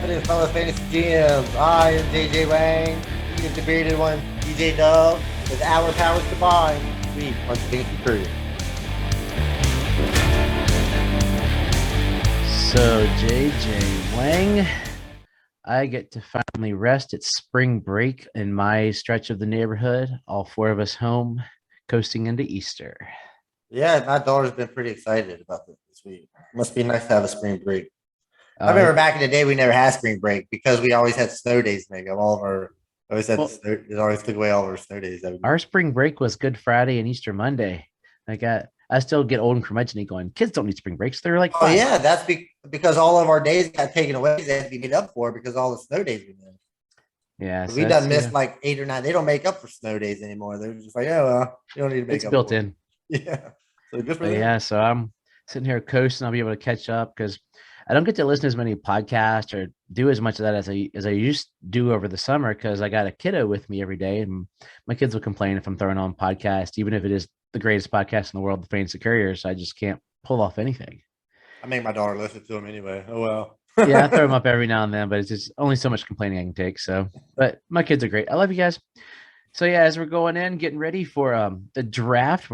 happening, fellow fantasy GMs? I am JJ Wang. He is the bearded one, DJ Dub. With our powers combined, we are the Fantasy Couriers. So, JJ Wang, I get to finally rest. It's spring break in my stretch of the neighborhood. All four of us home, coasting into Easter. Yeah, my daughter's been pretty excited about this week. Must be nice to have a spring break. I Uh, remember back in the day, we never had spring break because we always had snow days. Maybe all of our always had well, it always took away all of our snow days. our spring break was Good Friday and Easter Monday. I still get old and curmudgeon going, kids don't need spring breaks. They're like Oh 5. yeah, that's because all of our days got taken away. They had to be made up for because all the snow days we missed. Yeah, so We done that's, missed like 8 or 9. They don't make up for snow days anymore. They're just like, oh well, you don't need to make it's up built for it. in. Yeah. So good for But them. yeah, so I'm sitting here coasting. I'll be able to catch up because I don't get to listen to as many podcasts or do as much of that as I used to do over the summer because I got a kiddo with me every day, and my kids will complain if I'm throwing on podcast, even if it is the greatest podcast in the world, the Fantasy Couriers. I just can't pull off anything. I make my daughter listen to them anyway. Oh well. Yeah, I throw them up every now and then, but it's just only so much complaining I can take. So, but my kids are great. I love you guys. So yeah, as we're going in, getting ready for the draft,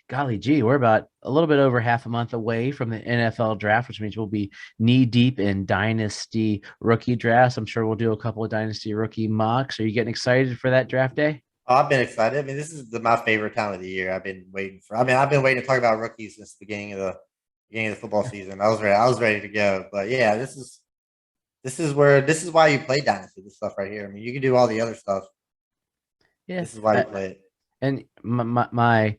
golly gee, we're about a little bit over half a month away from the NFL draft, which means we'll be knee deep in dynasty rookie drafts. I'm sure we'll do a couple of dynasty rookie mocks. Are you getting excited for that draft day? Oh, I've been excited. I mean, this is my favorite time of the year. I've been waiting for. I mean, I've been waiting to talk about rookies since the beginning of the football season. I was ready. I was ready to go. But yeah, this is why you play dynasty. This stuff right here. I mean, you can do all the other stuff. Yeah. This is why you play it. And my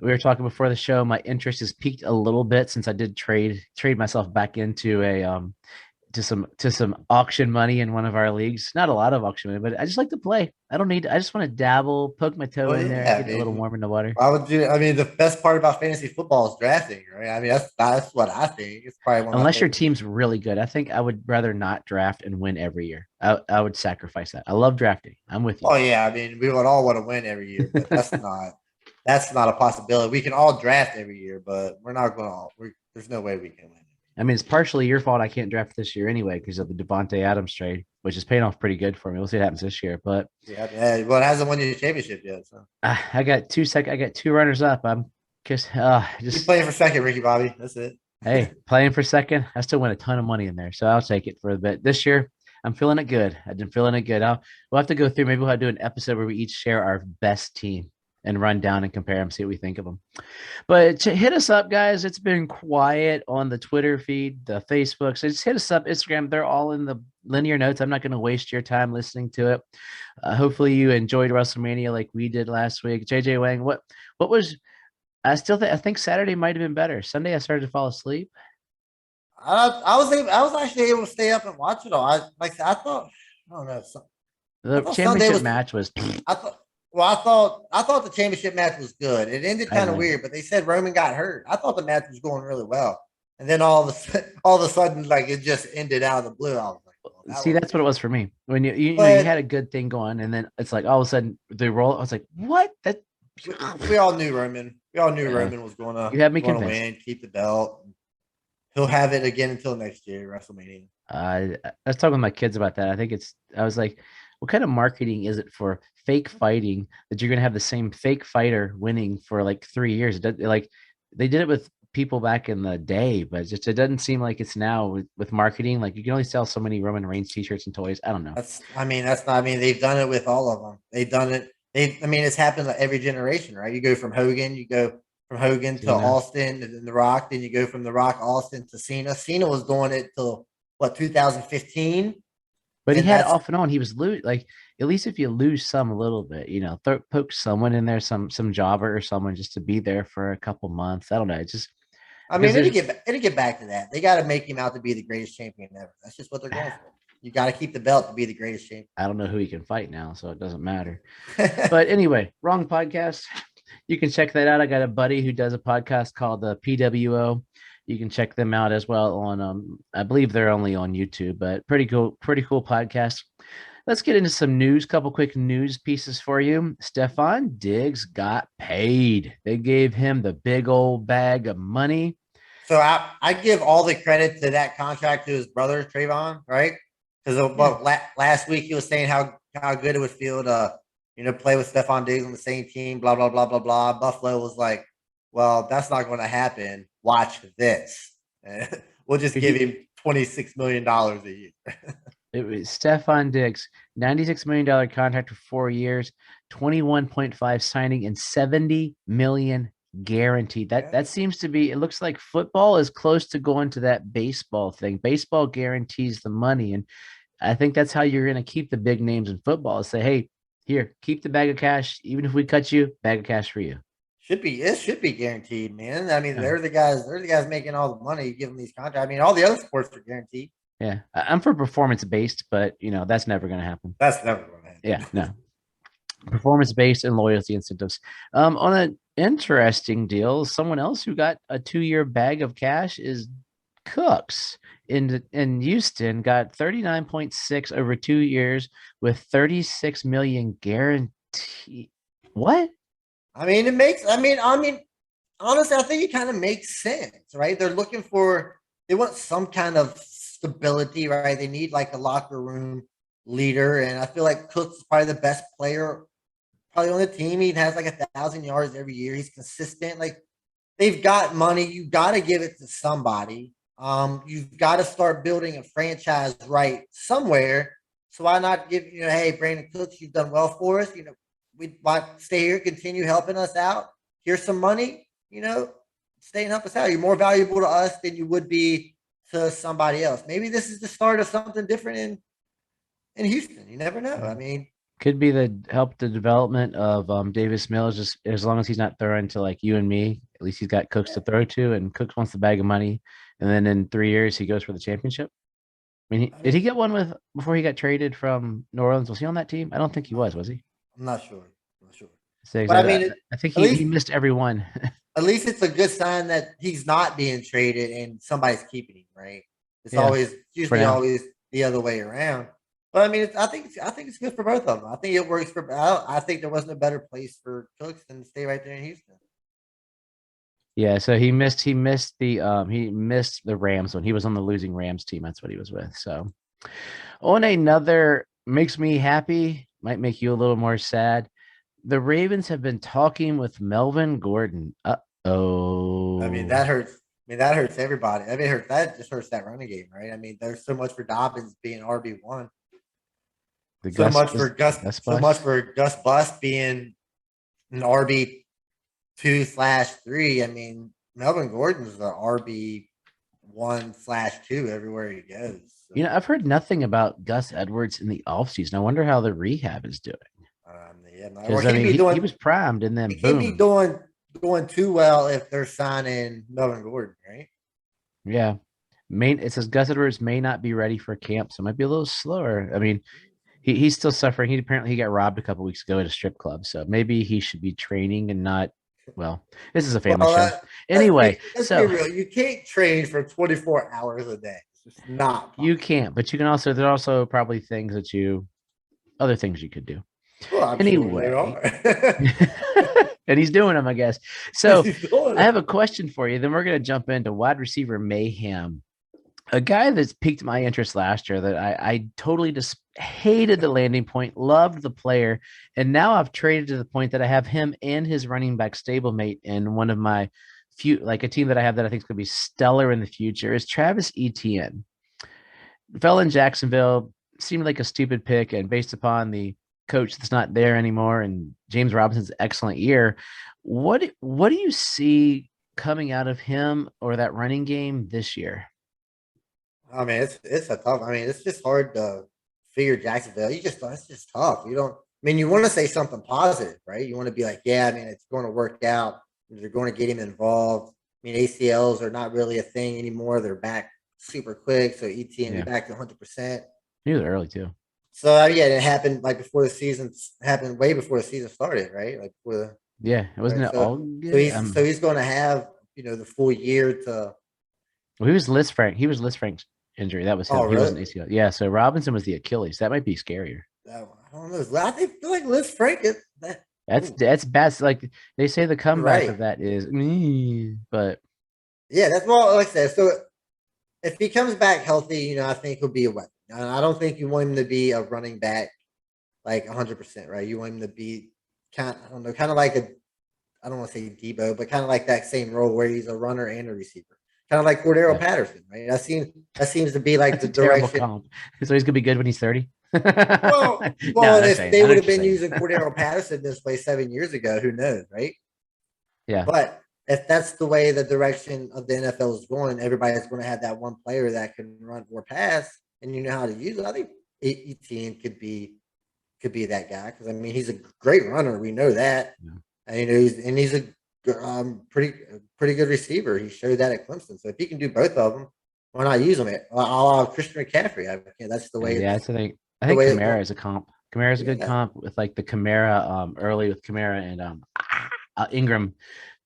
we were talking before the show. My interest has peaked a little bit since I did trade myself back into a to some auction money in one of our leagues. Not a lot of auction money, but I just like to play. I just want to dabble, poke my toe Well, in there, yeah. I get a little mean, warm in the water. why would you? I mean, the best part about fantasy football is drafting, right? I mean, that's what I think. It's probably one of my Unless your favorite. team's really good. I think I would rather not draft and win every year. I would sacrifice that. I love drafting. I'm with you. Oh yeah, I mean, we would all want to win every year, but that's not a possibility. We can all draft every year, but we're not going to. There's no way we can win. I mean, it's partially your fault I can't draft this year anyway because of the Devontae Adams trade, which is paying off pretty good for me. We'll see what happens this year. But Yeah, yeah. Well, it hasn't won you the championship yet, so I got I got two runners up. I'm keep just playing for second, Ricky Bobby. That's it. hey, playing for second. I still win a ton of money in there, so I'll take it for a bit. This year, I'm feeling it good. I've been feeling it good. We'll have to go through. Maybe we'll do an episode where we each share our best team and run down and compare them, see what we think of them. But hit us up, guys. It's been quiet on the Twitter feed, the Facebook. So just hit us up, Instagram. They're all in the linear notes. I'm not going to waste your time listening to it. Hopefully you enjoyed WrestleMania like we did last week. JJ Wang, what was I think Saturday might have been better. Sunday I started to fall asleep. I was actually able to stay up and watch it all. I thought I don't know. I The thought Sunday championship was. match was I thought. Well, I thought the championship match was good. It ended I kind of know. weird, but they said Roman got hurt. I thought the match was going really well, and then all of a sudden, like it just ended out of the blue. I was like, well, that See, was that's what it weird. was for me. When you had But a good thing going, and then it's like all of a sudden the roll. I was like, what? That we all knew Roman. We all knew yeah, Roman was you have me gonna convinced. win, keep the belt. He'll have it again until next year, WrestleMania. I was talking with my kids about that. I was like, what kind of marketing is it for fake fighting that you're gonna have the same fake fighter winning for like 3 years? Like they did it with people back in the day, but it doesn't seem like it's now with marketing. Like you can only sell so many Roman Reigns t-shirts and toys. I don't know. That's not. I mean, they've done it with all of them. They've done it. I mean, it's happened to every generation, right? You go from Hogan to Cena. Austin, and then The Rock. Then you go from The Rock, Austin to Cena. Cena was doing it till what 2015, But he and had that's. off and on. He was like at least if you lose some a little bit, poke someone in there, some jobber or someone just to be there for a couple months. I don't know. It's just I because mean, there's it'll get back to that. They got to make him out to be the greatest champion ever. That's just what they're going for. You got to keep the belt to be the greatest champion. I don't know who he can fight now, so it doesn't matter. But anyway, wrong podcast. You can check that out. I got a buddy who does a podcast called the PWO. You can check them out as well on I believe they're only on YouTube, but pretty cool podcast. Let's get into some news. Couple quick news pieces for you. Stefan Diggs got paid. They gave him the big old bag of money. So I give all the credit to that contract to his brother Trayvon, right? Because last week he was saying how good it would feel to play with Stephon Diggs on the same team. Blah blah blah blah blah. Buffalo was like, well, that's not going to happen. Watch this. We'll just give him $26 million a year. It was Stephon Diggs, $96 million contract for 4 years, 21.5 signing, and 70 million guaranteed. That seems to be, it looks like football is close to going to that baseball thing. Baseball guarantees the money. And I think that's how you're going to keep the big names in football. Say, hey, here, keep the bag of cash. Even if we cut you, bag of cash for you. It should be guaranteed, man. I mean, they're the guys making all the money, giving these contracts. I mean, all the other sports are guaranteed. Yeah, I'm for performance based, but that's never going to happen. That's never going to happen. Yeah, no. Performance based and loyalty incentives. On an interesting deal, someone else who got a 2-year bag of cash is Cooks in Houston. Got 39.6 over 2 years with 36 million guaranteed. What? I mean, honestly, I think it kind of makes sense, right? They want some kind of stability, right? They need like a locker room leader, and I feel like Cooks is probably the best player probably on the team. He has like 1,000 yards every year. He's consistent. Like, they've got money. You got to give it to somebody. You've got to start building a franchise right somewhere. So why not give, hey, Brandon Cooks, you've done well for us. We want to stay here, continue helping us out. Here's some money, stay and help us out. You're more valuable to us than you would be to somebody else. Maybe this is the start of something different in Houston. You never know. I mean, could be the development of Davis Mills, just as long as he's not throwing to like you and me. At least he's got Cooks to throw to, and Cooks wants the bag of money. And then in 3 years, he goes for the championship. I mean, did he get one before he got traded from New Orleans? Was he on that team? I don't think he was he? I'm not sure. So, but I think he missed every one. At least it's a good sign that he's not being traded and somebody's keeping him, right? It's usually always the other way around. But I mean, I think it's good for both of them. I think it works for. I think there wasn't a better place for Cooks than to stay right there in Houston. Yeah, so he missed the Rams when he was on the losing Rams team. That's what he was with. So on another, makes me happy, might make you a little more sad. The Ravens have been talking with Melvin Gordon. Uh-oh. I mean, that hurts. That hurts everybody. I mean, that just hurts that running game, right? I mean, there's so much for Dobbins being RB1. So much for Gus Bus being an RB2/3. I mean, Melvin Gordon's the RB1/2 everywhere he goes. So. I've heard nothing about Gus Edwards in the offseason. I wonder how the rehab is doing. He was primed, and then he can't be doing too well if they're signing Melvin Gordon, right? Yeah. It says Gus Edwards may not be ready for camp, so it might be a little slower. I mean, he's still suffering. He got robbed a couple weeks ago at a strip club, so maybe he should be training and not. Well, this is a family show. Anyway, let's be real. You can't train for 24 hours a day. It's just not possible. You can't, but you can also. There are also probably other things you could do. Well, anyway, sure and he's doing them, I guess. So I have a question for you. Then we're going to jump into wide receiver Mayhem, a guy that's piqued my interest last year that I totally just hated the landing point, loved the player, and now I've traded to the point that I have him and his running back stablemate in one of my a team that I have that I think is going to be stellar in the future is Travis Etienne. Fell in Jacksonville, seemed like a stupid pick, and based upon the coach that's not there anymore and James Robinson's excellent year, what do you see coming out of him or that running game this year? I mean, it's a tough. I mean, it's just hard to figure Jacksonville. It's just tough. You want to say something positive, right? You want to be like, yeah, I mean, it's going to work out. They're going to get him involved. I mean, ACLs are not really a thing anymore. They're back super quick. So ETN is back to 100%. He was early too. So it happened way before the season started, right? It wasn't it all good? So he's going to have the full year to. Well, he was Liz Frank's injury. That was him. He wasn't ACL. Yeah. So Robinson was the Achilles. That might be scarier. I don't know. I feel like Liz Frank is that. That's bad. Like they say, the comeback of that is me, but yeah, that's what like I said. So if he comes back healthy, I think he'll be a weapon. And I don't think you want him to be a running back like 100%, right? You want him to be I don't know, kind of like I don't want to say Debo, but kind of like that same role where he's a runner and a receiver, kind of like Cordero Yeah. Patterson, right? That seems to be like That's the a terrible direction. comp. So he's gonna be good when he's 30. No, Well, I'm if saying. they I know would what have you're been saying. using Cordero Patterson this way 7 years ago, who knows, right? Yeah. But if that's the way the direction of the NFL is going, everybody's going to have that one player that can run or pass, and you know how to use it. I think Etienne could be that guy because I mean he's a great runner. We know that, Yeah. and he's a pretty good receiver. He showed that at Clemson. So if he can do both of them, why not use them? I'll Christian McCaffrey. That's the way Yeah, it's that's the thing. I the think way it's Kamara going. is a comp. Kamara is a good Yeah, comp with like the Kamara early with Kamara and Ingram,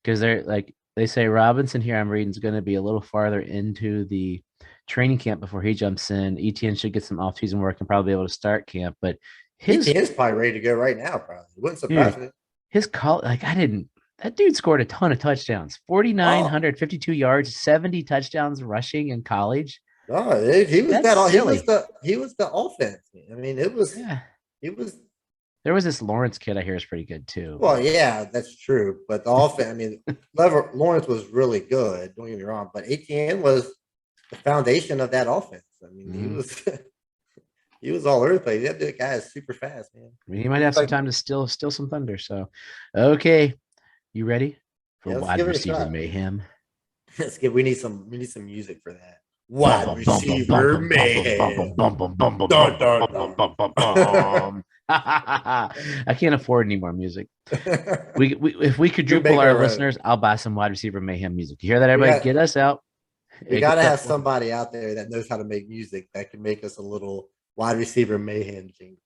because they're like they say Robinson here I'm reading is going to be a little farther into the training camp before he jumps in. ETN should get some off-season work and probably be able to start camp, but his Etienne's probably ready to go right now. Probably it wouldn't surprise dude, me. his call like I didn't that dude scored a ton of touchdowns, Oh 4,952 yards, 70 touchdowns rushing in college. no, he was That's that. silly. He was the offense. I mean, it was Yeah. he was. There was this Lawrence kid I hear is pretty good too, Well, but yeah, that's true. But the offense, I mean, Lawrence was really good. Don't get me wrong, but Etienne was the foundation of that offense. I mean, he mhm. was he was all over the place. That guy is super fast, man. I mean, he might He's have some like, time to steal some thunder. So, okay, you ready for yeah, let's wide give it a receiver shot. mayhem? Let's give. We need some music for that. Bum Wide bum bum bum bum receiver bum bum bum bum mayhem. bum bum bum bum Dun bum bum dun bum bum bum bum. I can't afford any more music. dun. We if we We quadruple make our our own. listeners, I'll buy some wide receiver mayhem music. You hear that, We everybody? got Get us out. we Get got to that have somebody out there that knows how to make music that can make us a little wide receiver mayhem jingle.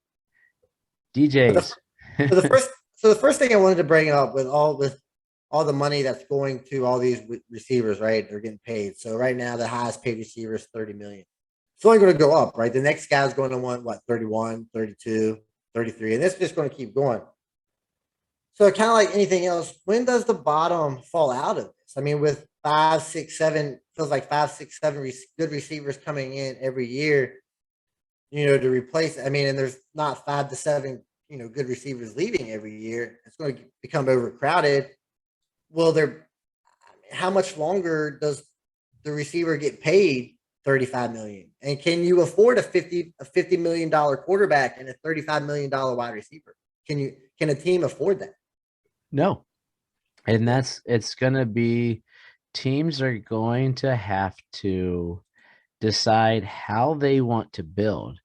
So the, DJs. so the first so the first thing I wanted to bring up with all the money that's going to all these receivers, right? They're getting paid. So right now the highest paid receiver is 30 million. It's only going to go up, right? The next guy's going to want what 31, 32, 33, and it's just going to keep going. So kind of like anything else, when does the bottom fall out of this? I mean, with five, six, seven, feels like five, six, seven good receivers coming in every year, to replace. I mean, and there's not 5 to 7, good receivers leaving every year. It's going to become overcrowded. Well, how much longer does the receiver get paid 35 million? And can you afford a $50 million quarterback and a $35 million wide receiver? Can a team afford that? No. And it's going to be teams are going to have to decide how they want to build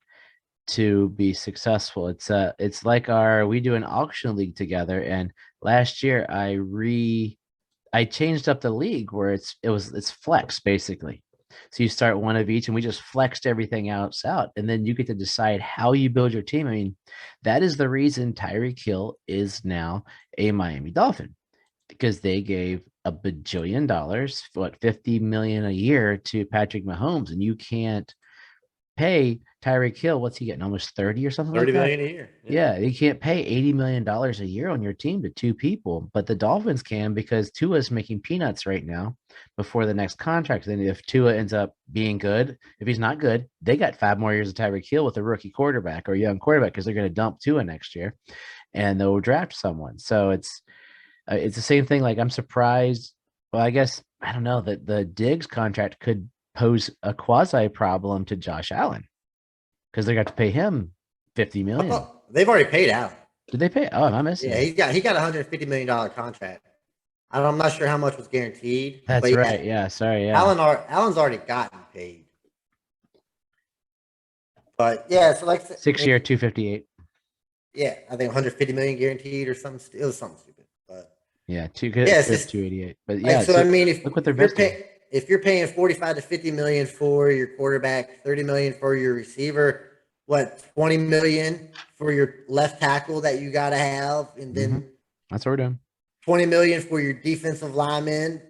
to be successful. It's like we do an auction league together, and last year I changed up the league where it's flex basically. So you start one of each, and we just flexed everything else out, and then you get to decide how you build your team. I mean, that is the reason Tyreek Hill is now a Miami Dolphin, because they gave a bajillion dollars, 50 million a year to Patrick Mahomes, and you can't pay Tyreek Hill. What's he getting? Almost 30 or something like 30 that. million a year. Yeah, you can't pay $80 million a year on your team to two people, but the Dolphins can because Tua's making peanuts right now before the next contract. Then if Tua ends up being good, if he's not good, they got 5 more years of Tyreek Hill with a rookie quarterback or a young quarterback because they're going to dump Tua next year and they'll draft someone. So it's the same thing. Like I'm surprised. Well, I guess I don't know that the Diggs contract could pose a quasi problem to Josh Allen because they got to pay him 50 million. Oh, they've already paid out. Did they pay? Oh, am I missing Yeah, it? he got $150 million contract. I'm not sure how much was guaranteed, That's but yeah, right. Yeah. Sorry. Yeah. Allen's already gotten paid. But yeah, so like 6 year, 258. yeah, I think 150 million guaranteed or something. It was something stupid. But Yeah. Two yeah, good, it's just 288. But like yeah, so. I so mean, look what they're if you're investing. if you're paying 45 to 50 million for your quarterback, 30 million for your receiver, what 20 million for your left tackle that you got to have, and Mm-hmm. then That's what we're doing. 20 million for your defensive lineman.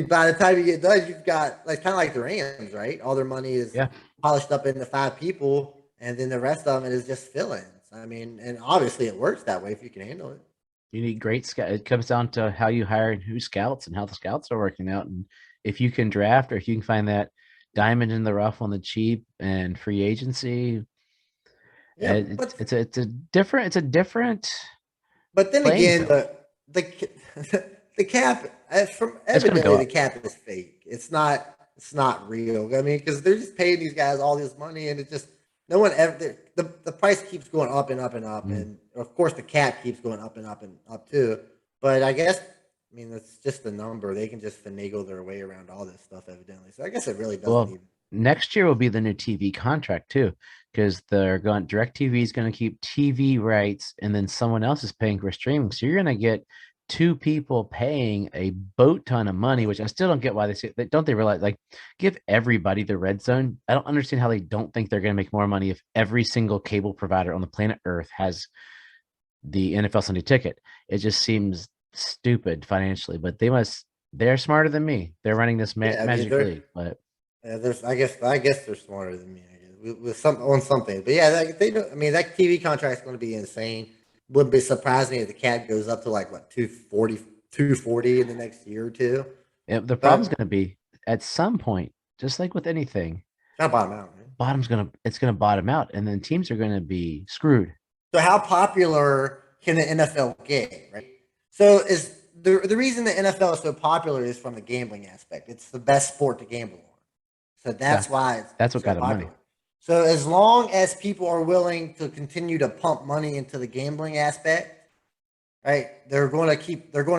By the time you get done, you've got like kind of like the Rams, right? All their money is Yeah. polished up into 5 people, and then the rest of it is just fill-ins. I mean, and obviously it works that way if you can handle it. You need great scout. It comes down to how you hire and who scouts and how the scouts are working out. And if you can draft or if you can find that diamond in the rough on the cheap and free agency. Yeah, It's a different but then playing again, field. the the cap from It's gonna go evidently the up. cap is fake. It's not real. I mean, because they're just paying these guys all this money, and it just no one ever the price keeps going up and up and up, Mm. and of course the cap keeps going up and up too. But I guess I mean that's just the number. They can just finagle their way around all this stuff evidently. So I guess it really doesn't Well, even. next year will be the new TV contract too, because they're going DirecTV is going to keep TV rights, and then someone else is paying for streaming. So you're going to get two people paying a boat ton of money, which I still don't get why they say. Don't they realize, like, give everybody the red zone? I don't understand how they don't think they're going to make more money if every single cable provider on the planet Earth has the NFL Sunday ticket. It just seems stupid financially, but they're smarter than me. They're running this Yeah, I mean magic they're league, but there's I guess they're smarter than me. I guess with some on something, but yeah, they don't. I mean, that TV contract's going to be insane. Wouldn't be surprising if the cap goes up to like what 240 in the next year or two. the problem's But going to be at some point, just like with anything, not bottom out, man. it's gonna bottom out, and then teams are going to be screwed. So how popular can the NFL get? Right. So is the reason the NFL is so popular is from the gambling aspect. It's the best sport to gamble on. So Yeah, that's why that's what it's so got them money. popular. So as long as people are willing to continue to pump money into the gambling aspect, right? They're going to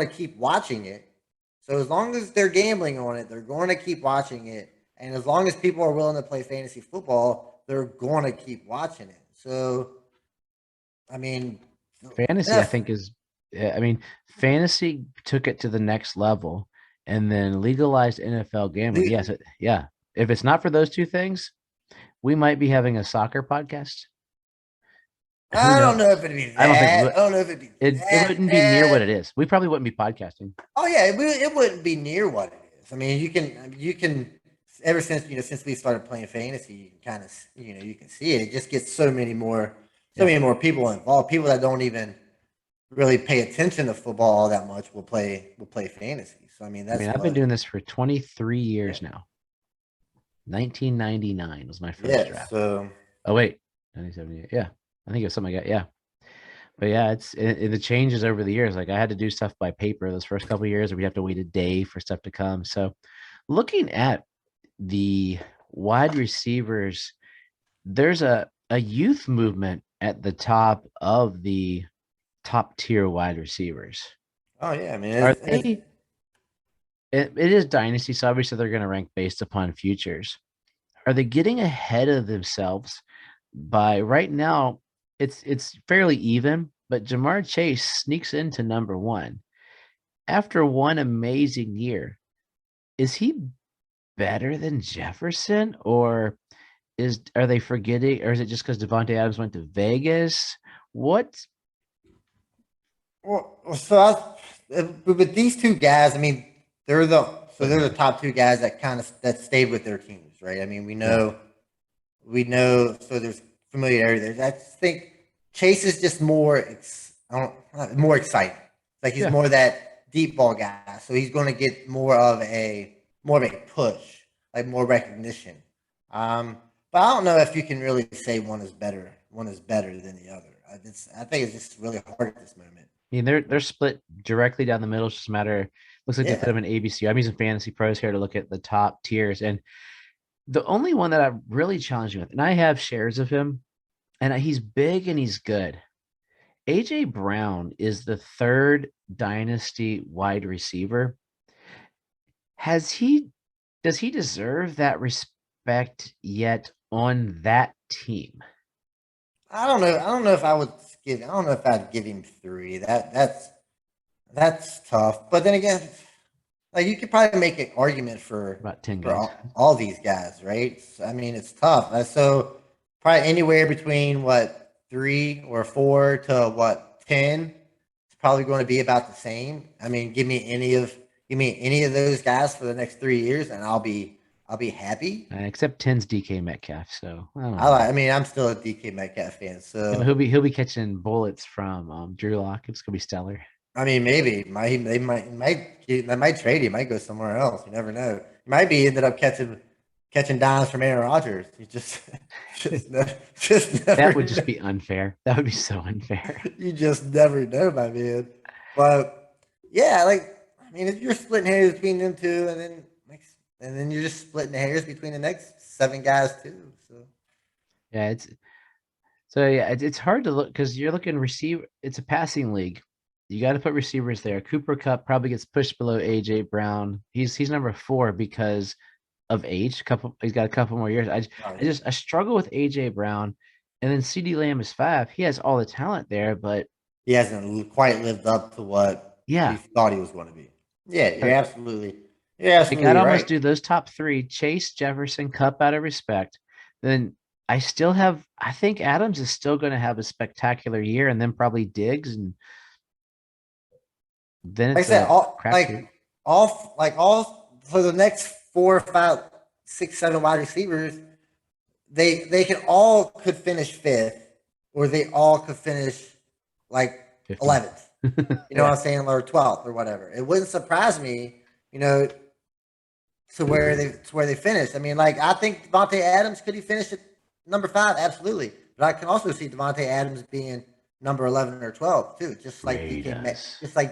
keep watching it. So as long as they're gambling on it, they're going to keep watching it. And as long as people are willing to play fantasy football, they're going to keep watching it. So I mean, Fantasy, I enough. think, is, yeah, I mean, fantasy took it to the next level, and then legalized NFL gambling. Yes, yeah. If it's not for those two things, we might be having a soccer podcast. Who I don't know knows? if it'd be I don't think that. I don't know if it'd be it that wouldn't be near what bad. it is. We probably wouldn't be podcasting. Oh yeah, it wouldn't be near what it is. I mean, you can ever since since we started playing fantasy, you can kind of you can see it. It just gets so Yeah. many more people involved. People that don't even really pay attention to football all that much will play fantasy. So I mean, I that's mean, I've been what. doing this for 23 Yeah. years now. 1999 was my first Yeah. draft. So Oh wait, 1978. Yeah, I think it was something like that. Yeah, but yeah, the changes over the years. Like I had to do stuff by paper those first couple of years, or we have to wait a day for stuff to come. So, looking at the wide receivers, there's a youth movement at the top of the top tier wide receivers. oh yeah, I mean, Are they? It is dynasty, so obviously they're going to rank based upon futures. Are they getting ahead of themselves by right now? It's fairly even, but Jamar Chase sneaks into number one after one amazing year. Is he better than Jefferson, or are they forgetting, or is it just because Devontae Adams went to Vegas? What? well, with these two guys, I mean, they're the top two guys that that stayed with their teams, right? I mean, Yeah, we know, so there's familiarity there. I just think Chase is just more exciting. Like he's yeah. more that deep ball guy, so he's going to get more of a push, like more recognition. But I don't know if you can really say one is better than the other. I think it's just really hard at this moment. I mean, they're split directly down the middle. It's just a matter. Looks like they put Yeah. them in ABC. I'm using Fantasy Pros here to look at the top tiers, and the only one that I'm really challenging with, and I have shares of him, and he's big and he's good. AJ Brown is the third dynasty wide receiver. Has he Does he deserve that respect yet on that team? I don't know. I don't know if I would give. I don't know if I'd give him three. That's tough. But then again, like you could probably make an argument About 10 for guys. all these guys, right? I mean, it's tough. So probably anywhere between what 3 or 4 to what 10. It's probably going to be about the same. I mean, give me any of those guys for the next 3 years, and I'll be happy. Except 10's DK Metcalf. So I don't know. I mean, I'm still a DK Metcalf fan, Yeah, but so he'll be catching bullets from Drew Lock. It's gonna be stellar. I mean, maybe they might trade. He might go somewhere else. You never know. He might be ended up catching catching dimes from Aaron Rodgers. You just never That would just know. be unfair. That would be so unfair. You just never know, my man. But yeah, like I mean, if you're splitting hairs between them two, and then you're just splitting the hairs between the next seven guys too. So Yeah, it's hard to look because you're looking receiver. It's a passing league. You got to put receivers there. Cooper Cup probably gets pushed below AJ Brown. He's number 4 because of age. He's got a couple more years. I struggle with AJ Brown, and then CD Lamb is 5. He has all the talent there, but he hasn't quite lived up to what we yeah, thought he was going to be. Yeah, you're I got absolutely to almost right. do those top 3: Chase, Jefferson, Cup out of respect. Then I still have. I think Adams is still going to have a spectacular year, and then probably Diggs, and then Like I it's said, a crapshoot. all for the next 4, 5, 6, 7 wide receivers, they could finish fifth, or they all could finish like 15. 11th. You know Yeah. what I'm saying, or 12th or whatever. It wouldn't surprise me, to where they finished. I mean, like I think Devontae Adams, could he finish at number 5? Absolutely, but I can also see Devontae Adams being number 11 or 12 too, Raiders. just like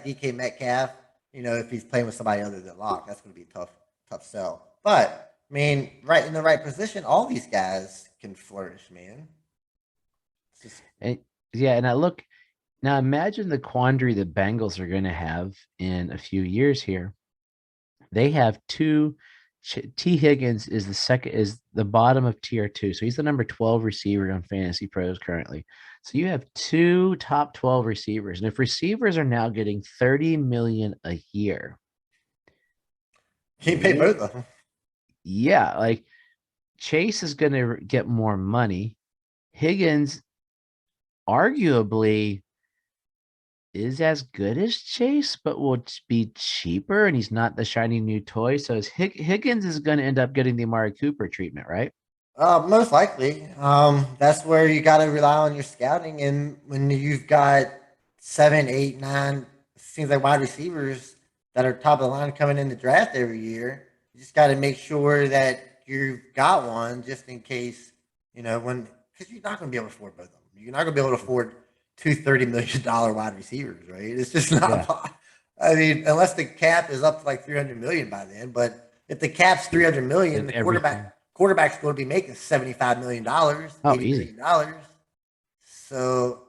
DK Metcalf. If he's playing with somebody other than Locke, that's going to be a tough sell. But I mean, right in the right position, all these guys can flourish, man. It's just And yeah, and I look now. Imagine the quandary the Bengals are going to have in a few years here. They have two. T. Higgins is the bottom of tier 2, so he's the number 12 receiver on Fantasy Pros currently. So you have 2 top 12 receivers, and if receivers are now getting 30 million a year, he paid both of them. yeah, like Chase is going to get more money. Higgins arguably is as good as Chase, but will be cheaper, and he's not the shiny new toy. So Higgins is going to end up getting the Amari Cooper treatment, right? Most likely. That's where you got to rely on your scouting, and when you've got 7, 8, 9, seems like wide receivers that are top of the line coming in the draft every year, you just got to make sure that you've got one just in case. Because you're not going to be able to afford both of them. You're not going to be able to afford two $30 million wide receivers, right? It's just Yeah. not. I mean, unless the cap is up to like 300 million by then. But if the cap's 300 million, With the everything. quarterback's going to be making $75 million, Oh, $80 easy. million. So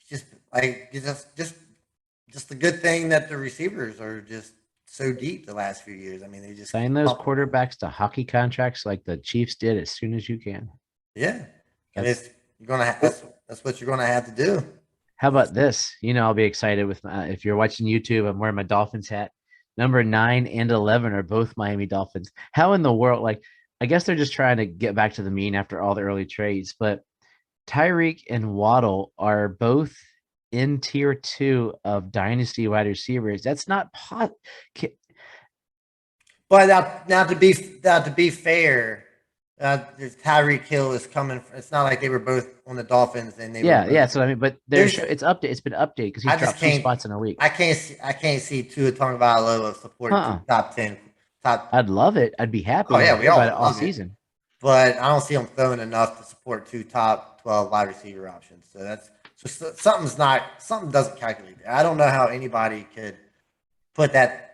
it's just the good thing that the receivers are just so deep the last few years. I mean, they just Sign keep those pumping. quarterbacks to hockey contracts like the Chiefs did as soon as you can. Yeah, and That's that's what you're gonna have to do. How That's about this? I'll be excited with if you're watching YouTube. I'm wearing my Dolphins hat. Number 9 and 11 are both Miami Dolphins. How in the world? Like, I guess they're just trying to get back to the mean after all the early trades. But Tyreek and Waddle are both in tier 2 of dynasty wide receivers. That's not pot. But now to be fair, Tyreek Hill is coming. It's not like they were both on the Dolphins and they were Yeah, both. yeah. So I mean, but There's it's update. It's been updated because he's I just dropped 2 can't. spots in a week. I can't see Tua Tagovailoa supporting two Huh? top 10 top. I'd love it. I'd be happy. Oh We'll yeah, we hear about all it all love it. season. But I don't see him throwing enough to support two top 12 wide receiver options. So that's just something doesn't calculate there. I don't know how anybody could put that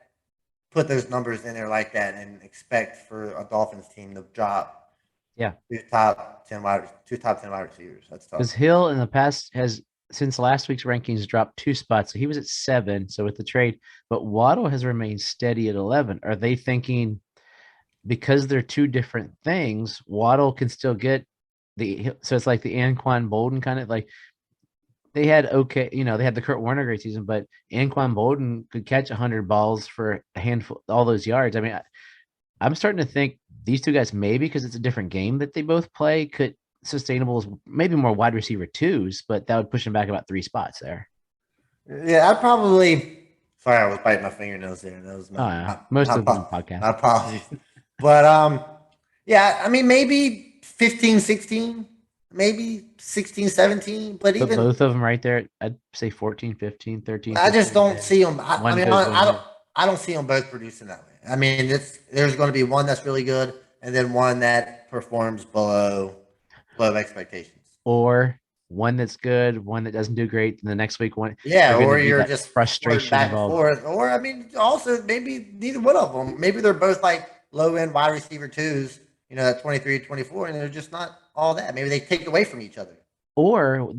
put those numbers in there like that and expect for a Dolphins team to drop Yeah. two top 10 wide receivers. That's tough. Because Hill in the past has, since last week's rankings, dropped 2 spots. So he was at 7. So with the trade, but Waddle has remained steady at 11. Are they thinking because they're 2 different things, Waddle can still get so it's like the Anquan Bolden kind of like they had they had the Kurt Warner great season, but Anquan Bolden could catch 100 balls for a handful, all those yards. I mean, I'm starting to think these 2 guys, maybe because it's a different game that they both play, could sustainable as maybe more wide receiver 2s, but that would push them back about 3 spots there. Yeah, I probably. Sorry, I was biting my fingernails there. That was Oh, yeah. Most of them my podcast. apologies. But yeah, I mean maybe 15, 16, maybe 16, 17. But But even both of them right there, I'd say 14, 15, 13, I just 15. don't see them. I, I One mean, good, one I don't. here. I don't see them both producing that way. I mean, there's going to be one that's really good, and then one that performs below expectations. Or one that's good, one that doesn't do great, and the next week one Yeah, they're going to or be you're that just flirting frustration back and involved. forth. Or I mean, also maybe neither one of them. Maybe they're both like low end wide receiver twos, at 23, 24, and they're just not all that. Maybe they take away from each other. Or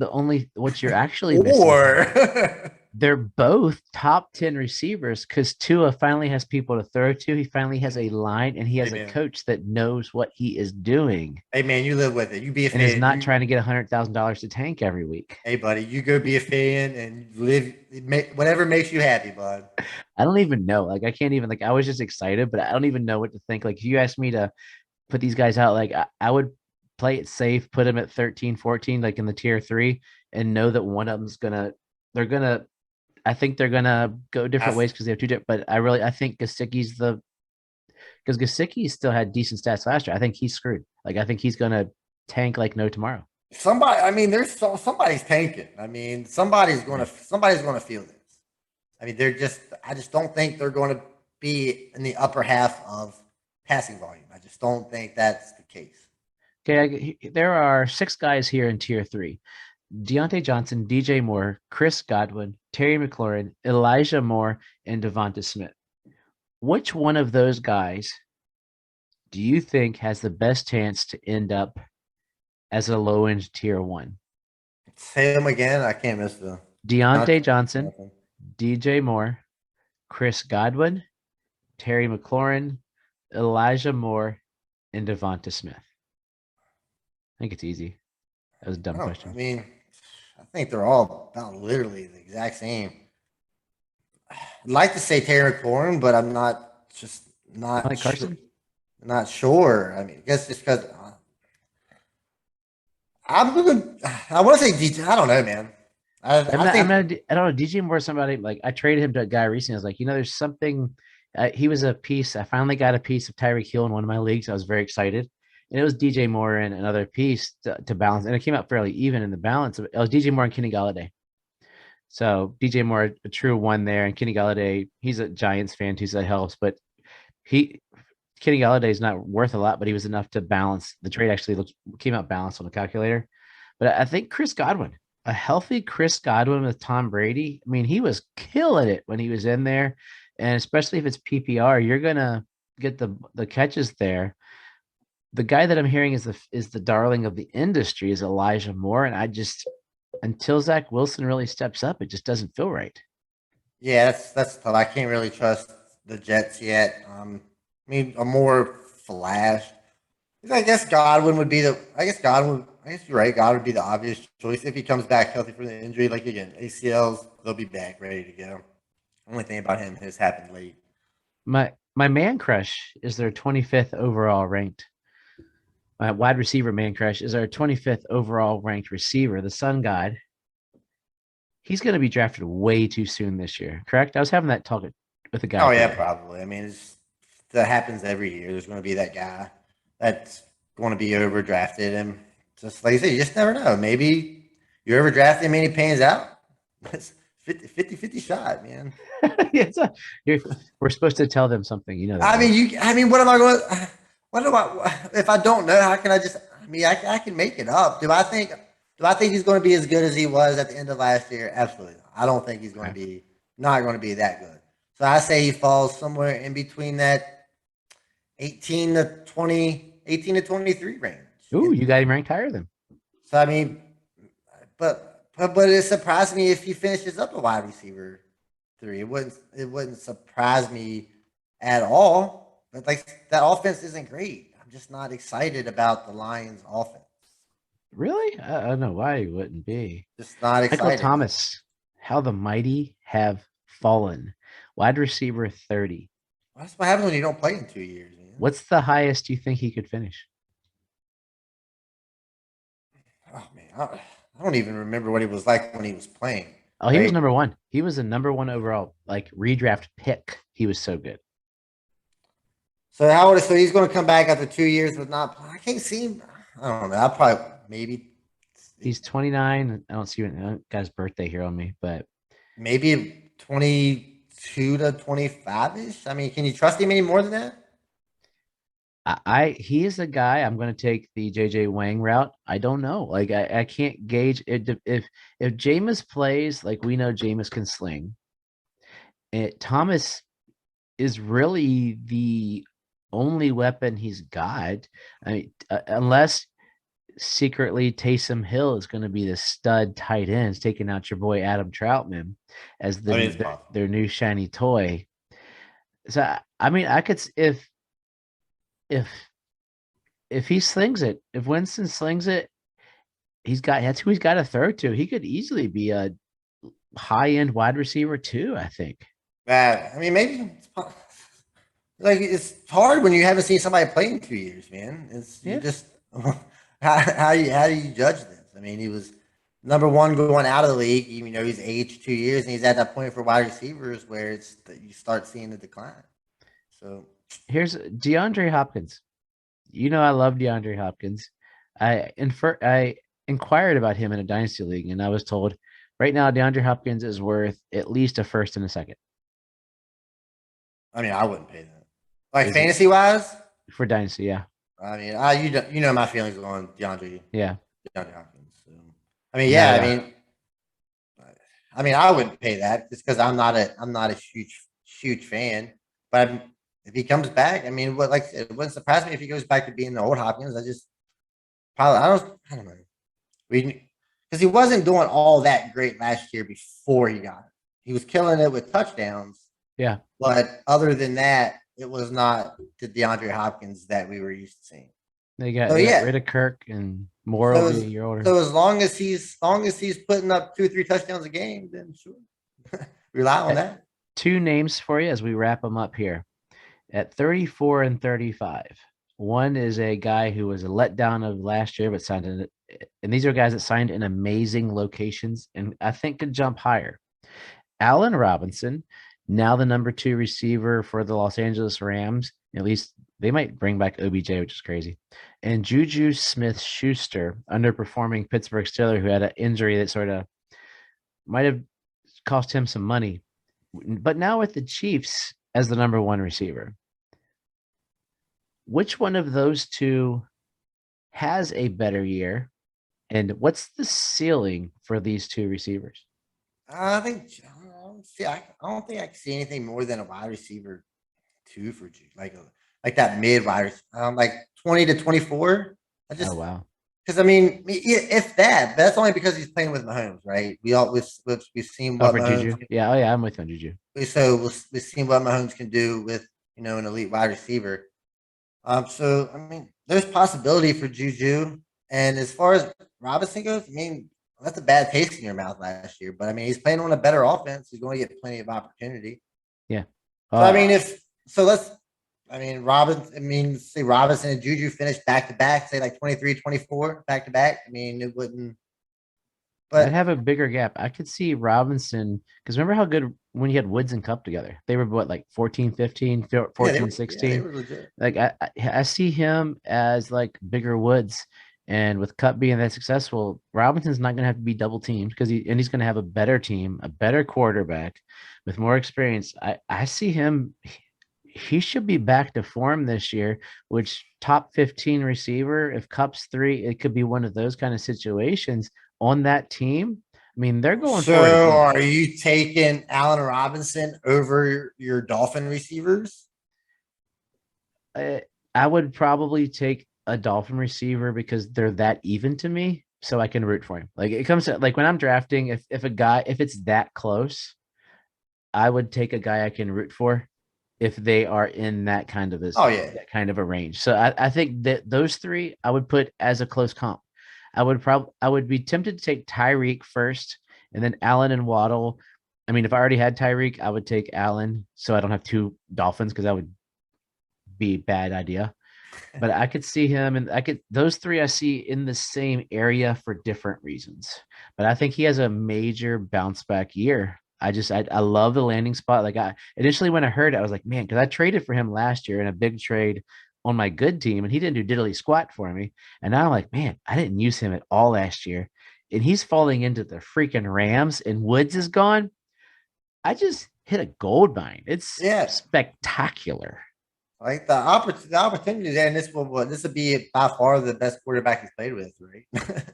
what you're actually missing, Or they're both top 10 receivers because Tua finally has people to throw to. He finally has a line and he hey has a man, coach that knows what he is doing hey man, you live with it. You be a and is fan. not You trying to get $100,000 to tank every week. Hey buddy, you go be a fan and live whatever makes you happy, bud. I don't even know. Like, I can't even, like, I was just excited, but I don't even know what to think. Like, if you asked me to put these guys out, like, I would play it safe, put them at 13, 14, like in the tier three, and know that one of them's they're gonna, I think they're gonna go different I, ways because they have two different. But I think Gasicki's because Gasicki still had decent stats last year. I think he's screwed. Like I think he's gonna tank like no tomorrow. somebody. I mean, somebody's tanking. I mean, Yeah. somebody's gonna feel this. I mean, they're just. I just don't think they're going to be in the upper half of passing volume. I just don't think that's the case. Okay, there are six guys here in tier three: Deontay Johnson, DJ Moore, Chris Godwin, Terry McLaurin, Elijah Moore, and Devonta Smith. Which one of those guys do you think has the best chance to end up as a low end tier one? Say them again. I can't miss the. Deontay Johnson, DJ Moore, Chris Godwin, Terry McLaurin, Elijah Moore, and Devonta Smith. I think it's easy. That was a dumb I question. mean, I think they're all about literally the exact same. I'd like to say Terry McLaurin, but I'm not just not Like sure. Carson? Not sure. I mean, I guess just because I'm gonna. I want to say DJ. I don't know, man. I think. I don't know. DJ Moore, somebody like I traded him to a guy recently. I was like, there's something. He was a piece. I finally got a piece of Tyreek Hill in one of my leagues. I was very excited. And it was DJ Moore and another piece to balance. And it came out fairly even in the balance. It was DJ Moore and Kenny Galladay. So DJ Moore, a true one there. And Kenny Galladay, he's a Giants fan too, so that helps. But he Kenny Galladay is not worth a lot, but he was enough to balance. The trade actually came out balanced on the calculator. But I think Chris Godwin, a healthy Chris Godwin with Tom Brady. I mean, he was killing it when he was in there, and especially if it's PPR, you're gonna get the catches there. The guy that I'm hearing is the darling of the industry is Elijah Moore, and I just until Zach Wilson really steps up, it just doesn't feel right. Yeah, that's tough. I can't really trust the Jets yet. I mean, a more flash. I guess Godwin would be the. I guess Godwin. I guess you're right. God would be the obvious choice if he comes back healthy from the injury. Like again, ACLs, they'll be back ready to go. Only thing about him has happened late. My man crush is their 25th overall ranked. My wide receiver man crush is our 25th overall ranked receiver, the Sun God. He's going to be drafted way too soon this year, correct? I was having that talk with a guy Oh yeah, today. probably. I mean, that happens every year. There's going to be that guy that's going to be overdrafted, and just like I said, you just never know. Maybe you overdraft him and he pans out. It's 50 shot, man. Yes, we're supposed to tell them something. You know that, I right? mean, you. I mean, what am I going? What do I? If I don't know, how can I just? I mean, I can make it up. Do I think? Do I think he's going to be as good as he was at the end of last year? Absolutely. Not. I don't think he's going to Okay. be not going to be that good. So I say he falls somewhere in between that 18 to 20, 18 to 23 range. Ooh, you got him ranked higher than. So I mean, but it surprised me if he finishes up a wide receiver three. It wouldn't surprise me at all. But like that offense isn't great. I'm just not excited about the Lions offense. Really? I don't know why you wouldn't be. Just not Michael excited. Thomas, how the mighty have fallen. Wide receiver 30. That's what happens when you don't play in 2 years, man. What's the highest you think he could finish? Oh man, I don't even remember what he was like when he was playing. Oh, he was Right. number one. He was a number one overall, like redraft pick. He was so good. So he's going to come back after 2 years with not. I can't see him. I don't know. I'll probably He's 29. I don't see got his birthday here on me, but maybe 22 to 25 ish. I mean, can you trust him any more than that? He is the guy. I'm going to take the JJ Wang route. I don't know. Like I can't gauge it. If Jameis plays like we know Jameis can sling, Thomas is really the only weapon he's got. I mean, unless secretly Taysom Hill is going to be the stud tight ends, taking out your boy Adam Troutman as I mean, it's possible. their new shiny toy. So I mean, I could if if he slings it, if Winston slings it, that's who he's got to throw to. He could easily be a high end wide receiver too. I think. I mean, maybe like it's hard when you haven't seen somebody play in 2 years, man. It's you Yeah. just how do you judge this? I mean, he was number one going out of the league. Even though he's aged 2 years, and he's at that point for wide receivers where it's that you start seeing the decline. So Here's DeAndre Hopkins. You know I love DeAndre Hopkins. I inquired about him in a dynasty league, and I was told right now DeAndre Hopkins is worth at least a first and a second. I mean, I wouldn't pay that. Like Is it fantasy wise, for dynasty? Yeah, I mean, you know my feelings on yeah. DeAndre Hopkins. So, I mean, No, yeah, yeah. I mean, I wouldn't pay that just because I'm not a huge fan. But if he comes back, I mean, what like it wouldn't surprise me if he goes back to being the old Hopkins. I just probably I don't know. We because he wasn't doing all that great last year before he got it. He was killing it with touchdowns, Yeah. but other than that, it was not the DeAndre Hopkins that we were used to seeing. So They got yeah, rid of Kirk, and Moore will so be a as, year older. so as long as he's putting up 2 or 3 touchdowns a game, then sure, rely on Uh, that. Two names for you as we wrap them up here. At 34 and 35, one is a guy who was a letdown of last year, but signed in, and these are guys that signed in amazing locations and I think could jump higher. Allen Robinson, now the number two receiver for the Los Angeles Rams. At least they might bring back OBJ, which is crazy. And Juju Smith Schuster, underperforming Pittsburgh Steeler, who had an injury that sort of might have cost him some money. But now with the Chiefs as the number one receiver, which one of those two has a better year? And what's the ceiling for these two receivers? I think I don't think I can see anything more than a wide receiver two for Jude, like that mid wide, like 20 to 24. I Oh, just wow. because I mean, if that, but that's only because he's playing with Mahomes, right? We've seen Oh, what for Mahomes Juju? Yeah. Oh, yeah. I'm with you on Juju. we've seen what Mahomes can do with an elite wide receiver. So I mean, there's possibility for Juju, and as far as Robinson goes, I mean, that's a bad taste in your mouth last year. But I mean, he's playing on a better offense. He's going to get plenty of opportunity. Yeah. So I Uh, mean, if so, let's. I mean, say Robinson and Juju finished back to back, say like 23, 24 back to back. I mean, it wouldn't. I'd But have a bigger gap. I could see Robinson because remember how good when you had Woods and Cup together? They were what, like 14, 15, yeah, 14, they 16. were legit. Like I see him as like bigger Woods. And with Cup being that successful, Robinson's not going to have to be double teamed because he's going to have a better team, a better quarterback with more experience. I see him. He should be back to form this year, which top 15 receiver. If Cup's three, it could be one of those kind of situations on that team. I mean, they're going for it So again. are you taking Allen Robinson over your Dolphin receivers? I, I would probably take a Dolphin receiver because they're that even to me, so I can root for him. Like it comes to like when I'm drafting, if it's that close, I would take a guy I can root for if they are in Oh yeah. that kind of a range. So I think that those three I would put as a close comp. I would be tempted to take Tyreek first and then Allen and Waddle. I mean, if I already had Tyreek, I would take Allen so I don't have two Dolphins because that would be a bad idea. But I could see him and I could those three I see in the same area for different reasons. But I think he has a major bounce back year. I love the landing spot. Like I initially when I heard it, I was like, man, because I traded for him last year in a big trade on my good team, and he didn't do diddly squat for me. And now I'm like, man, I didn't use him at all last year. And he's falling into the freaking Rams, and Woods is gone. I just hit a gold mine. It's Yeah. spectacular. Like the opportunity there, and this will be by far the best quarterback he's played with, right?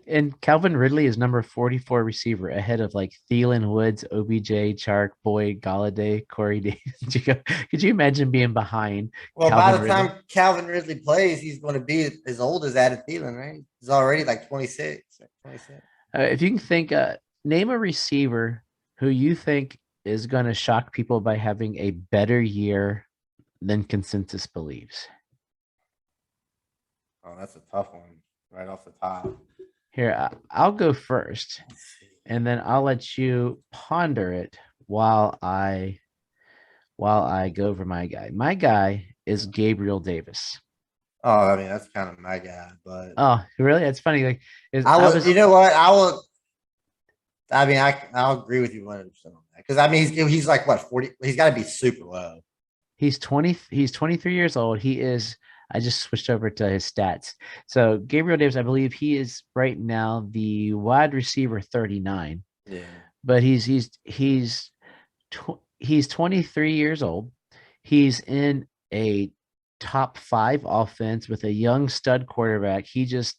And Calvin Ridley is number 44 receiver ahead of like Thielen, Woods, OBJ, Chark, Boyd, Galladay, Corey Davis. Could you imagine being behind Well, by Calvin the Ridley? time Calvin Ridley plays, he's going to be as old as Adam Thielen, right? He's already like 26. 26. If you can think, name a receiver who you think is going to shock people by having a better year than consensus believes. Oh, that's a tough one right off the top. Here, I'll go first, and then I'll let you ponder it while I go over my guy. My guy is Gabriel Davis. Oh, I mean, that's kind of my guy, but Oh, really? That's funny. Like, I I would, was you know what? I mean, I'll agree with you 100% on that because I mean, he's like what 40? He's got to be super low. he's 20, he's 23 years old. He is, I just switched over to his stats. So Gabriel Davis, I believe he is right now the wide receiver 39, Yeah. but he's 23 years old. He's in a top 5 offense with a young stud quarterback. He just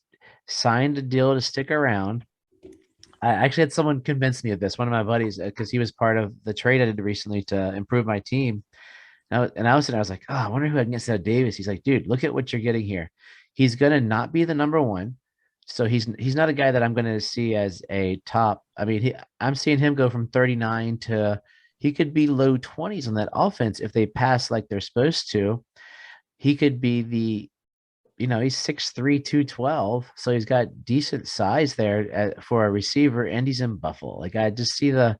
signed a deal to stick around. I actually had someone convince me of this. One of my buddies, because he was part of the trade I did recently to improve my team. I was like, oh, I wonder who I can get instead of Davis. He's like, dude, look at what you're getting here. He's gonna not be the number one, so he's not a guy that I'm gonna see as a top. I mean, I'm seeing him go from 39 to he could be low 20s on that offense if they pass like they're supposed to. He could be he's 6'3", 212, so he's got decent size there for a receiver, and he's in Buffalo. Like I just see the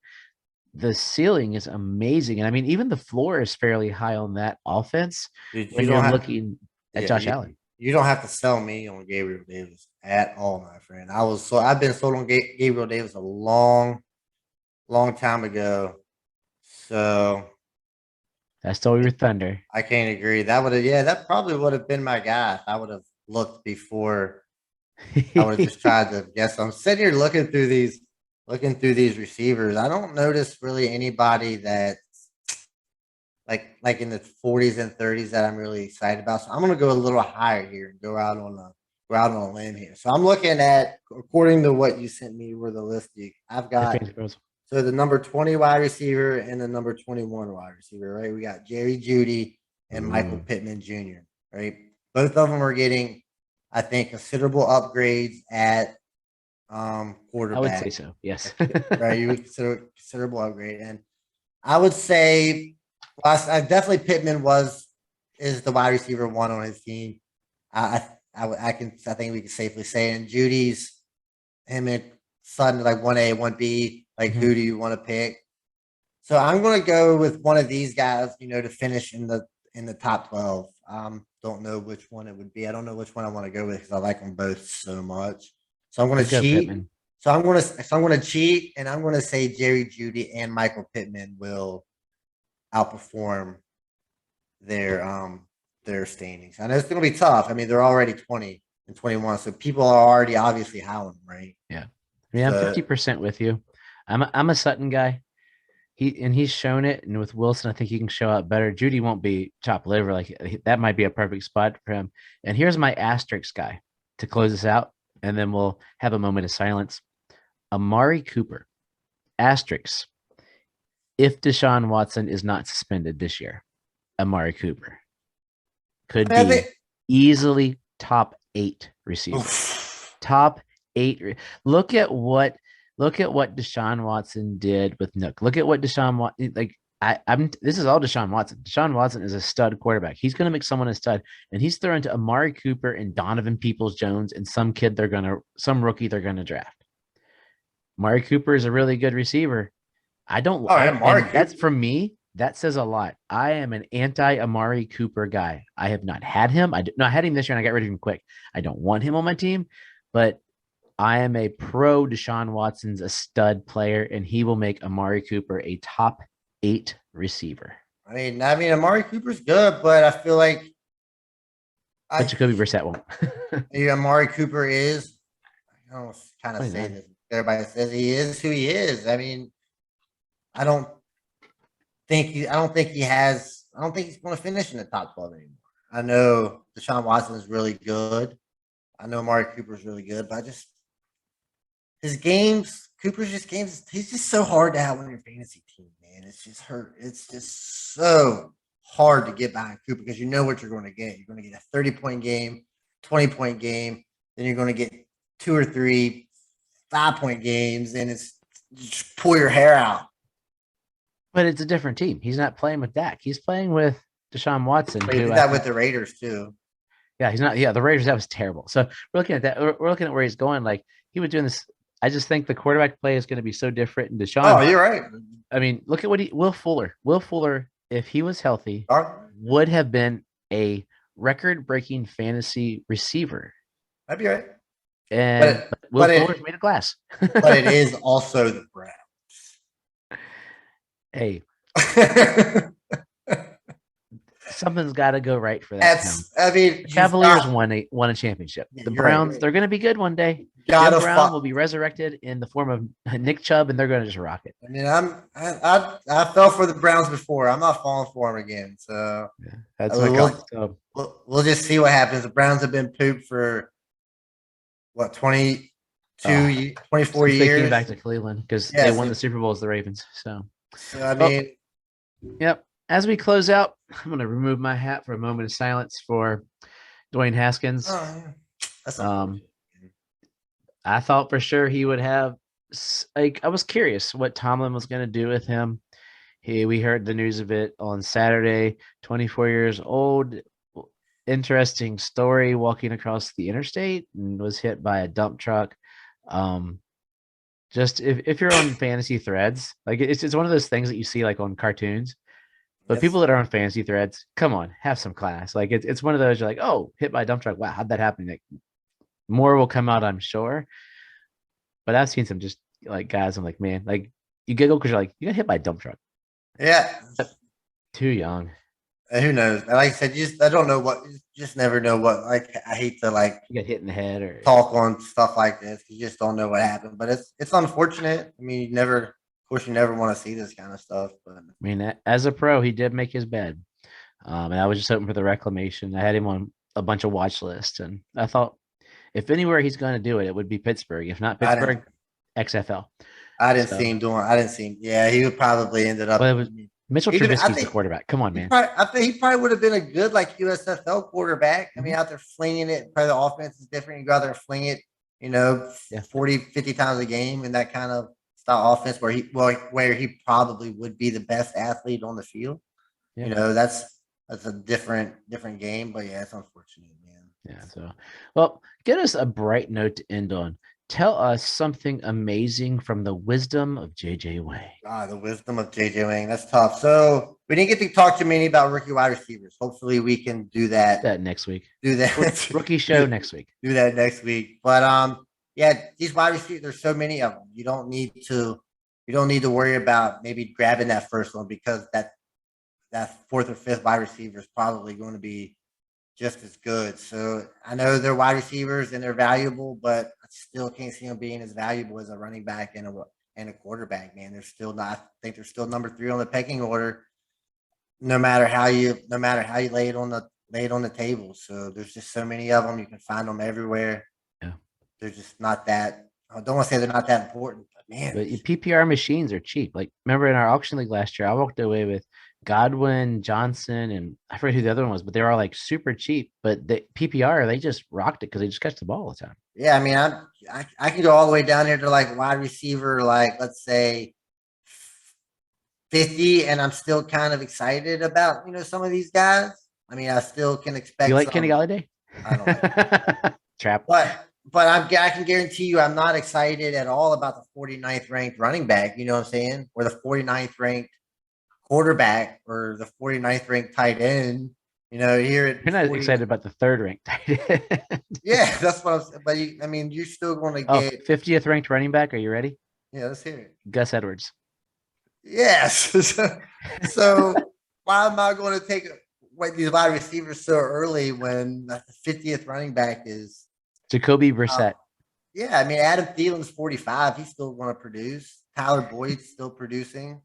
ceiling is amazing. And I mean, even the floor is fairly high on that offense Dude, you when don't you're have. looking at Yeah, Josh Allen. you don't have to sell me on Gabriel Davis at all, my friend. I've been sold on Gabriel Davis a long time ago. So That stole your thunder. I can't agree. That probably would have been my guy if I would have looked before. I would have just tried to guess. I'm sitting here looking through these receivers. I don't notice really anybody that like in the 40s and 30s that I'm really excited about. So I'm gonna go a little higher here and go out on a limb here. So I'm looking at according to what you sent me were the list I've The got Fantasy Pros. so the number 20 wide receiver and the number 21 wide receiver, right? We got Jerry Judy and Michael Ooh, Pittman Jr., right? Both of them are getting, I think, considerable upgrades at I would say quarterback. so. Yes. Right? You would consider considerable upgrade. And I would say I definitely Pittman is the wide receiver one on his team. I think we can safely say. And Judy's him and Sutton like 1A, 1B. Like Mhm. who do you want to pick? So I'm gonna go with one of these guys, to finish in the top 12. Don't know which one it would be. I don't know which one I want to go with because I like them both so much. So I'm gonna Let's go cheat. Pittman. So I'm gonna cheat and I'm gonna say Jerry Judy and Michael Pittman will outperform their their standings. I know it's gonna be tough. I mean, they're already 20 and 21, so people are already obviously howling, right? Yeah. I mean, I'm So 50% with you. I'm a Sutton guy. He's shown it, and with Wilson, I think he can show up better. Judy won't be top liver, like that might be a perfect spot for him. And here's my asterisk guy to close this out, and then we'll have a moment of silence. Amari Cooper, asterisk. If Deshaun Watson is not suspended this year, Amari Cooper could I think be easily top 8 receiver. oof. Top 8. Look at what Deshaun Watson did with Nook. Look at what Deshaun Watson like. I'm this is all Deshaun Watson. Deshaun Watson is a stud quarterback. He's going to make someone a stud, and he's throwing to Amari Cooper and Donovan Peoples Jones and some rookie they're gonna draft. Amari Cooper is a really good receiver. I don't Oh yeah, I Mark and Cooper. that's for me, that says a lot. I am an anti Amari Cooper guy. I have not had him. I had him this year and I got rid of him quick. I don't want him on my team, but I am a pro Deshaun Watson's a stud player, and he will make Amari Cooper a top 8 receiver. I mean, Amari Cooper's good, but I feel like But I Jacoby Brissett won't. Amari Cooper is. I don't kind of say 29. this. Everybody says he is who he is. I mean, I don't I don't think he has I don't think he's going to finish in the top 12 anymore. I know Deshaun Watson is really good. I know Amari Cooper is really good, but Cooper's just games. He's just so hard to have on your fantasy team, man. It's just hurt. It's just so hard to get behind Cooper because you know what you're going to get. You're going to get a 30-point game, 20-point game, then you're going to get 2 or 3 5-point games, and it's just pull your hair out. But it's a different team. He's not playing with Dak. He's playing with Deshaun Watson. But he did that with the Raiders too. Yeah, he's not. Yeah, the Raiders, that was terrible. So we're looking at that. We're looking at where he's going. Like he was doing this. I just think the quarterback play is going to be so different. And Deshaun. Oh, you're right. I mean, look at what Will Fuller. Will Fuller, if he was healthy, That'd would have been a record-breaking fantasy receiver. be right. And Will Fuller's made of glass. But it is also the Browns. Hey, something's got to go right for that. I mean, the Cavaliers won a championship. The Browns, they're going to be good one day. Jim Brown will be resurrected in the form of Nick Chubb, and they're going to just rock it. I mean, I fell for the Browns before. I'm not falling for them again. So yeah, that's we'll just see what happens. The Browns have been pooped for what 24 years. They came back to Cleveland because they won the Super Bowl as the Ravens. So I mean, yep. As we close out, I'm going to remove my hat for a moment of silence for Dwayne Haskins. I thought for sure he would have. I was curious what Tomlin was going to do with him. We heard the news of it on Saturday. 24 years old, interesting story. Walking across the interstate and was hit by a dump truck. Just if you're on fantasy threads, like it's one of those things that you see like on cartoons. But people that are on fantasy threads, come on, have some class. Like it's one of those you're like, oh, hit by a dump truck. Wow, how'd that happen? Like, more will come out, I'm sure. But I've seen some just like guys. I'm like, man, like you giggle because you're like, you got hit by a dump truck. Yeah, too young. Who knows? Like I said, I don't know what. You just never know what. Like I hate to like you get hit in the head or talk on stuff like this. You just don't know what happened. But it's unfortunate. I mean, of course, you never want to see this kind of stuff. But I mean, as a pro, he did make his bed, and I was just hoping for the reclamation. I had him on a bunch of watch lists, and I thought if anywhere he's going to do it, it would be Pittsburgh. If not Pittsburgh, XFL. I didn't see him. Yeah, he would probably ended up. Well, Mitchell Trubisky's the quarterback. Come on, man. I think he probably would have been a good like USFL quarterback. I mean, out there flinging it. Probably the offense is different. You go out there and fling it, 40, 50 times a game in that kind of style offense where he probably would be the best athlete on the field. Yeah. That's a different game. But yeah, it's unfortunate, man. Yeah. So, well, get us a bright note to end on. Tell us something amazing from the wisdom of JJ Wang. The wisdom of JJ Wang. That's tough. So we didn't get to talk too many about rookie wide receivers. Hopefully we can do that next week. Do that rookie show next week. Do that next week. But yeah, these wide receivers, there's so many of them. You don't need to worry about maybe grabbing that first one because that fourth or fifth wide receiver is probably going to be just as good. So I know they're wide receivers and they're valuable, but I still can't see them being as valuable as a running back and a quarterback, man. They're still not. I think they're still number 3 on the pecking order, no matter how you lay it on the table. So there's just so many of them. You can find them everywhere. Yeah, they're just not that. I don't want to say they're not that important, but man. But PPR machines are cheap. Like remember in our auction league last year, I walked away with Godwin, Johnson, and I forget who the other one was, but they were all like super cheap. But the PPR, they just rocked it because they just catch the ball all the time. Yeah, I mean, I can go all the way down here to like wide receiver, like let's say 50, and I'm still kind of excited about some of these guys. I mean, I still can expect. You like Kenny Galladay? I don't like Trap, but I can guarantee you, I'm not excited at all about the 49th ranked running back. You know what I'm saying? Or the 49th ranked quarterback or the 49th ranked tight end, you're not excited about the 3rd ranked tight end. Yeah, that's what I'm saying. But you're still going to get 50th ranked running back. Are you ready? Yeah, let's hear it. Gus Edwards. Yes. So why am I going to take these wide receivers so early when the 50th running back is Jacoby Brissett? Yeah, I mean, Adam Thielen's 45. He's still going to produce. Tyler Boyd's still producing.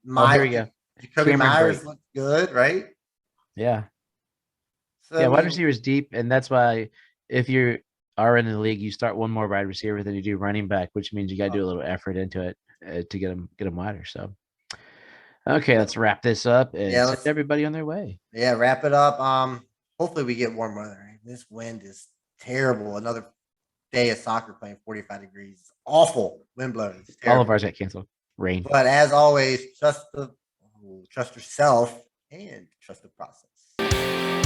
Here we go. Jacoby Cameron Myers Brate. looked good, right? Yeah. So Yeah, I wide mean, receivers deep, and that's why if you are in the league, you start one more wide receiver than you do running back, which means you got to do a little effort into it to get them wider. So, okay, let's wrap this up and yeah, send let's everybody on their way. wrap it up. Hopefully we get warm weather. This wind is terrible. Another day of soccer playing 45 degrees. It's awful. Wind blowing. It's All of terrible. ours got canceled. Rain. But as always, trust yourself and trust the process.